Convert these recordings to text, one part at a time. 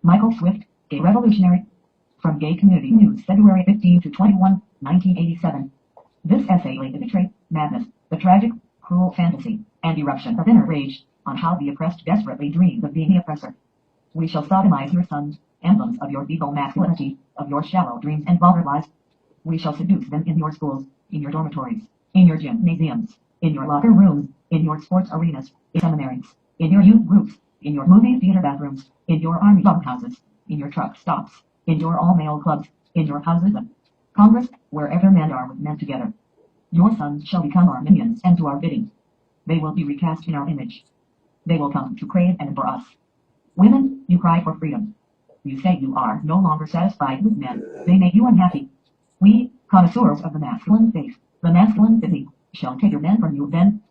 Michael Swift, Gay Revolutionary. From Gay Community News, February 15 to 21, 1987. This essay laid the betrayed madness, the tragic, cruel fantasy, and eruption of inner rage, on how the oppressed desperately dream of being the oppressor. We shall sodomize your sons, emblems of your feeble masculinity, of your shallow dreams and vulgar lies. We shall seduce them in your schools, in your dormitories, in your gymnasiums, in your locker rooms, in your sports arenas, in seminaries, in your youth groups, in your movie theater bathrooms, in your army bunkhouses, in your truck stops, in your all-male clubs, in your houses of Congress, wherever men are with men together. Your sons shall become our minions and do our bidding. They will be recast in our image. They will come to crave and adore us. Women, you cry for freedom. You say you are no longer satisfied with men. They make you unhappy. We, connoisseurs of the masculine faith, the masculine physique, shall take your men from you then.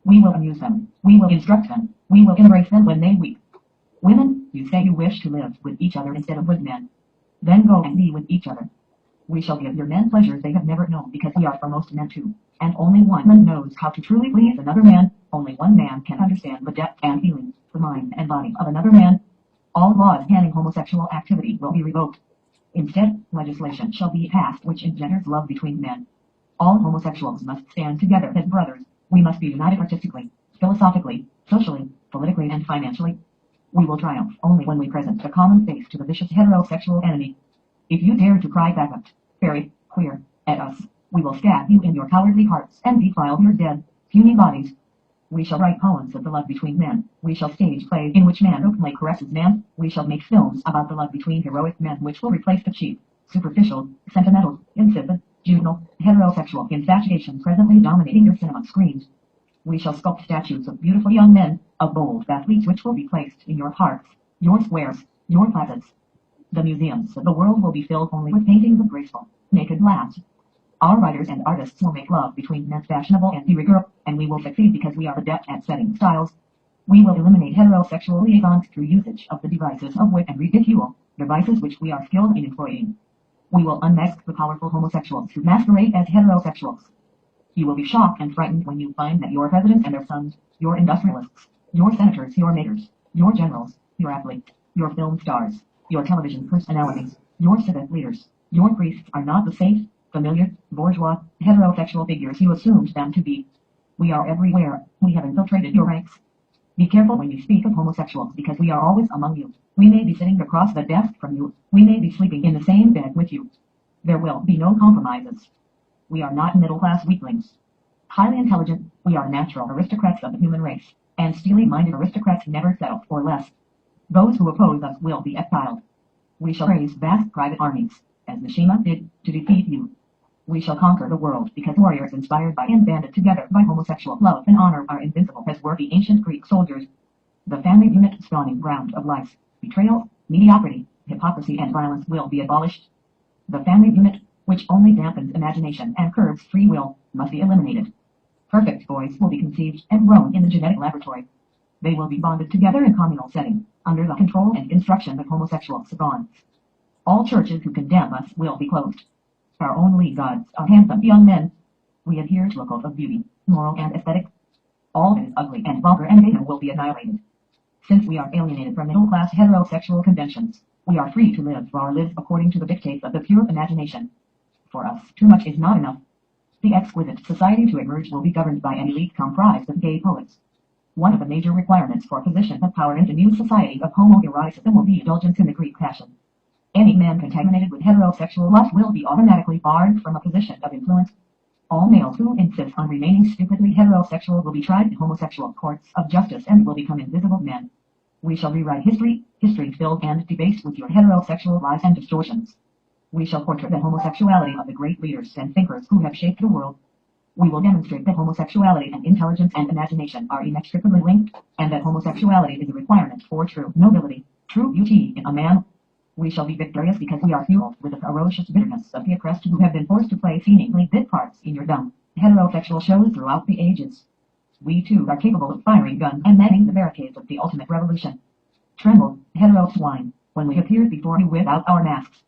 We will amuse them. We will instruct them. We will embrace them when they weep. Women, you say you wish to live with each other instead of with men. Then go and be with each other. We shall give your men pleasures they have never known because we are for most men too. And only one man knows how to truly please another man. Only one man can understand the depth and feelings, the mind and body of another man. All laws banning homosexual activity will be revoked. Instead, legislation shall be passed which engenders love between men. All homosexuals must stand together as brothers. We must be united artistically, philosophically, socially, politically, and financially. We will triumph only when we present a common face to the vicious heterosexual enemy. If you dare to cry faggot, fairy, queer, at us, we will stab you in your cowardly hearts and defile your dead, puny bodies. We shall write poems of the love between men. We shall stage plays in which man openly caresses man. We shall make films about the love between heroic men which will replace the cheap, superficial, sentimental, insipid, juvenile, heterosexual infatuation presently dominating your cinema screens. We shall sculpt statues of beautiful young men, of bold athletes which will be placed in your parks, your squares, your plazas. The museums of the world will be filled only with paintings of graceful, naked lads. Our writers and artists will make love between men fashionable and de rigueur, and we will succeed because we are adept at setting styles. We will eliminate heterosexual liaisons through usage of the devices of wit and ridicule, devices which we are skilled in employing. We will unmask the powerful homosexuals who masquerade as heterosexuals. You will be shocked and frightened when you find that your presidents and their sons, your industrialists, your senators, your mayors, your generals, your athletes, your film stars, your television personalities, your civic leaders, your priests are not the safe, familiar, bourgeois, heterosexual figures you assumed them to be. We are everywhere. We have infiltrated your ranks. Be careful when you speak of homosexuals because we are always among you. We may be sitting across the desk from you. We may be sleeping in the same bed with you. There will be no compromises. We are not middle-class weaklings. Highly intelligent, we are natural aristocrats of the human race, and steely-minded aristocrats never settle for less. Those who oppose us will be exiled. We shall raise vast private armies, as Mishima did, to defeat you. We shall conquer the world because warriors inspired by and banded together by homosexual love and honor are invincible as were the ancient Greek soldiers. The family unit spawning ground of life, betrayal, mediocrity, hypocrisy and violence will be abolished. The family unit, which only dampens imagination and curbs free will, must be eliminated. Perfect boys will be conceived and grown in the genetic laboratory. They will be bonded together in communal setting, under the control and instruction of homosexual savants. All churches who condemn us will be closed. Our only gods are handsome young men. We adhere to a code of beauty, moral and aesthetic. All that is ugly and vulgar and vain will be annihilated. Since we are alienated from middle-class heterosexual conventions, we are free to live our lives according to the dictates of the pure imagination. For us, too much is not enough. The exquisite society to emerge will be governed by an elite comprised of gay poets. One of the major requirements for position of power in the new society of homoeroticism will be indulgence in the Greek passion. Any man contaminated with heterosexual lust will be automatically barred from a position of influence. All males who insist on remaining stupidly heterosexual will be tried in homosexual courts of justice and will become invisible men. We shall rewrite history, history filled and debased with your heterosexual lies and distortions. We shall portray the homosexuality of the great leaders and thinkers who have shaped the world. We will demonstrate that homosexuality and intelligence and imagination are inextricably linked, and that homosexuality is a requirement for true nobility, true beauty in a man. We shall be victorious because we are fueled with the ferocious bitterness of the oppressed who have been forced to play seemingly bit parts in your dumb, heterosexual shows throughout the ages. We too are capable of firing guns and manning the barricades of the ultimate revolution. Tremble, hetero swine, when we appear before you without our masks.